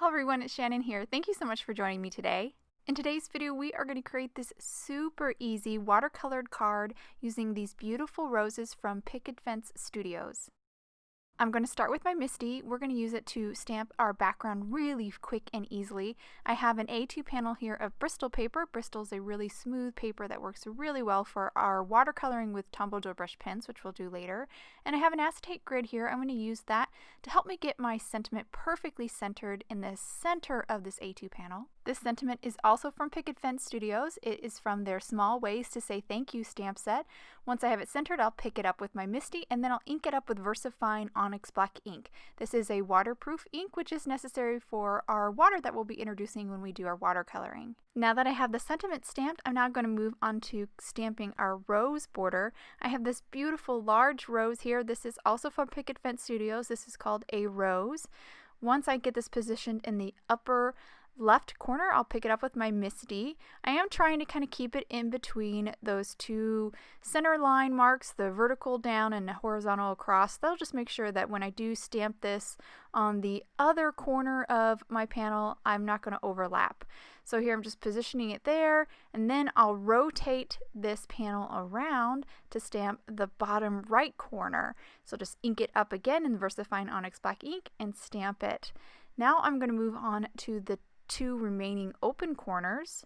Hello everyone, it's Shannon here. Thank you so much for joining me today. In today's video, we are going to create this super easy watercolored card using these beautiful roses from Picket Fence Studios. I'm going to start with my MISTI. We're going to use it to stamp our background really quick and easily. I have an A2 panel here of Bristol paper. Bristol is a really smooth paper that works really well for our watercoloring with Tombow dual brush pens, which we'll do later. And I have an acetate grid here. I'm going to use that to help me get my sentiment perfectly centered in the center of this A2 panel. This sentiment is also from Picket Fence Studios. It is from their Small Ways to Say Thank You stamp set. Once I have it centered, I'll pick it up with my MISTI and then I'll ink it up with VersaFine Onyx black ink. This is a waterproof ink which is necessary for our water that we'll be introducing when we do our watercoloring. Now that I have the sentiment stamped, I'm now going to move on to stamping our rose border. I have this beautiful large rose here. This is also from Picket Fence Studios. This is called a rose. Once I get this positioned in the upper left corner, I'll pick it up with my MISTI. I am trying to kind of keep it in between those two center line marks, the vertical down and horizontal across. That'll just make sure that when I do stamp this on the other corner of my panel, I'm not going to overlap. So here I'm just positioning it there, and then I'll rotate this panel around to stamp the bottom right corner. So just ink it up again in the VersaFine Onyx black ink and stamp it. Now I'm going to move on to the two remaining open corners.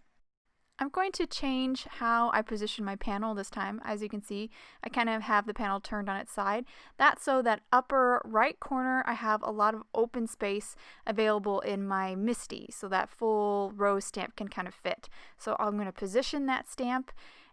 I'm going to change how I position my panel this time. As you can see, I kind of have the panel turned on its side. That's so that upper right corner I have a lot of open space available in my MISTI, so that full rose stamp can kind of fit. So I'm going to position that stamp,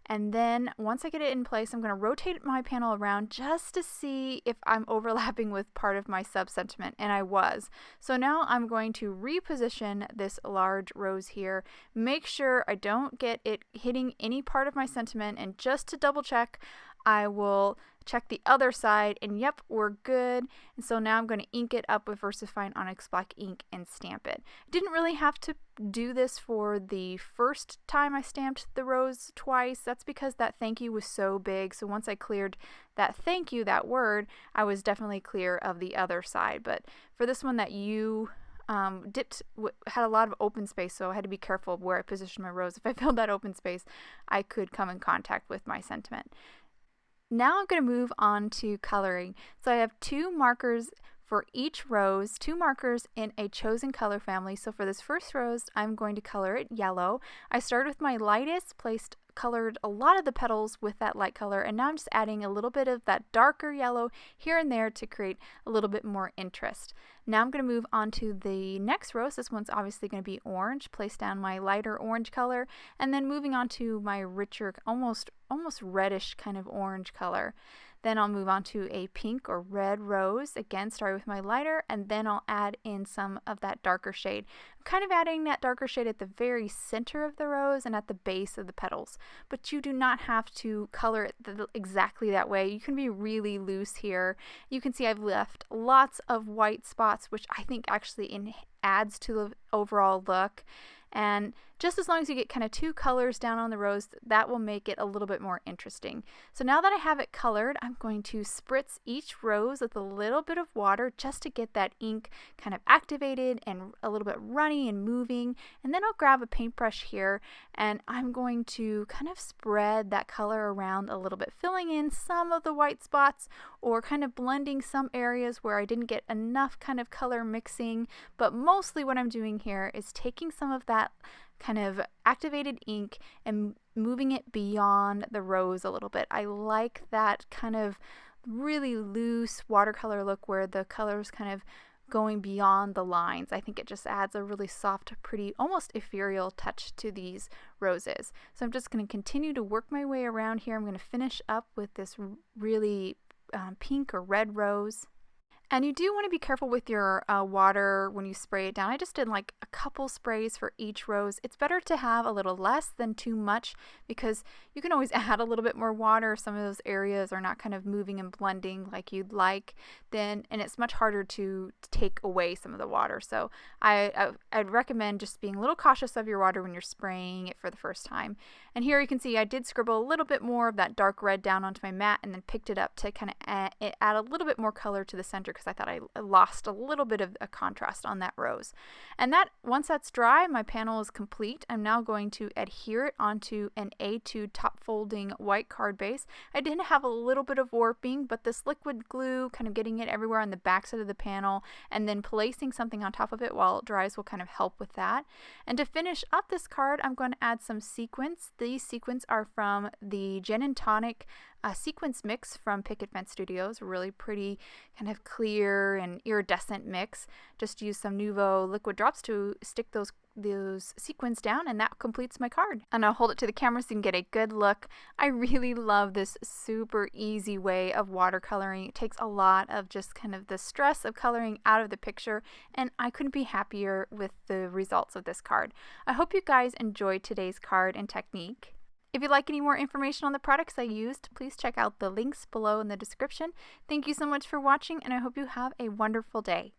and then once I get it in place, I'm going to rotate my panel around just to see if I'm overlapping with part of my sub-sentiment, and I was. So now I'm going to reposition this large rose here, make sure I don't get it hitting any part of my sentiment, and just to double check, I will check the other side, and yep, we're good. And so now I'm going to ink it up with VersaFine Onyx black ink and stamp it. I didn't really have to do this for the first time I stamped the rose twice. That's because that thank you was so big. So once I cleared that thank you, that word, I was definitely clear of the other side. But for this one that you had a lot of open space, so I had to be careful of where I positioned my rose. If I filled that open space, I could come in contact with my sentiment. Now I'm going to move on to coloring. So I have two markers for each rose, two markers in a chosen color family. So for this first rose, I'm going to color it yellow. I started with my lightest, colored a lot of the petals with that light color, and now I'm just adding a little bit of that darker yellow here and there to create a little bit more interest. Now I'm going to move on to the next rose. This one's obviously going to be orange. Place down my lighter orange color, and then moving on to my richer, almost reddish kind of orange color. Then I'll move on to a pink or red rose. Again, start with my lighter, and then I'll add in some of that darker shade. I'm kind of adding that darker shade at the very center of the rose and at the base of the petals. But you do not have to color it exactly that way. You can be really loose here. You can see I've left lots of white spots, which I think actually adds to the overall look. And just as long as you get kind of two colors down on the rose, that will make it a little bit more interesting. So now that I have it colored, I'm going to spritz each rose with a little bit of water just to get that ink kind of activated and a little bit runny and moving. And then I'll grab a paintbrush here, and I'm going to kind of spread that color around a little bit, filling in some of the white spots or kind of blending some areas where I didn't get enough kind of color mixing. But mostly what I'm doing here is taking some of that kind of activated ink and moving it beyond the rose a little bit. I like that kind of really loose watercolor look where the color is kind of going beyond the lines. I think it just adds a really soft, pretty, almost ethereal touch to these roses. So I'm just going to continue to work my way around here. I'm going to finish up with this really pink or red rose. And you do want to be careful with your water when you spray it down. I just did like a couple sprays for each rose. It's better to have a little less than too much, because you can always add a little bit more water if some of those areas are not kind of moving and blending like you'd like, and it's much harder to take away some of the water. So I'd recommend just being a little cautious of your water when you're spraying it for the first time. And here you can see I did scribble a little bit more of that dark red down onto my mat and then picked it up to kind of add a little bit more color to the center because I thought I lost a little bit of a contrast on that rose. And that, once that's dry, my panel is complete. I'm now going to adhere it onto an A2 top folding white card base. I did have a little bit of warping, but this liquid glue, kind of getting it everywhere on the back side of the panel and then placing something on top of it while it dries will kind of help with that. And to finish up this card, I'm going to add some sequins. These sequins are from the Gin and Tonic sequence mix from Picket Fence Studios. Really pretty, kind of clear and iridescent mix. Just use some Nuvo liquid drops to stick those sequins down, and that completes my card. And I'll hold it to the camera so you can get a good look. I really love this super easy way of watercoloring. It takes a lot of just kind of the stress of coloring out of the picture, and I couldn't be happier with the results of this card. I hope you guys enjoyed today's card and technique. If you'd like any more information on the products I used, please check out the links below in the description. Thank you so much for watching, and I hope you have a wonderful day.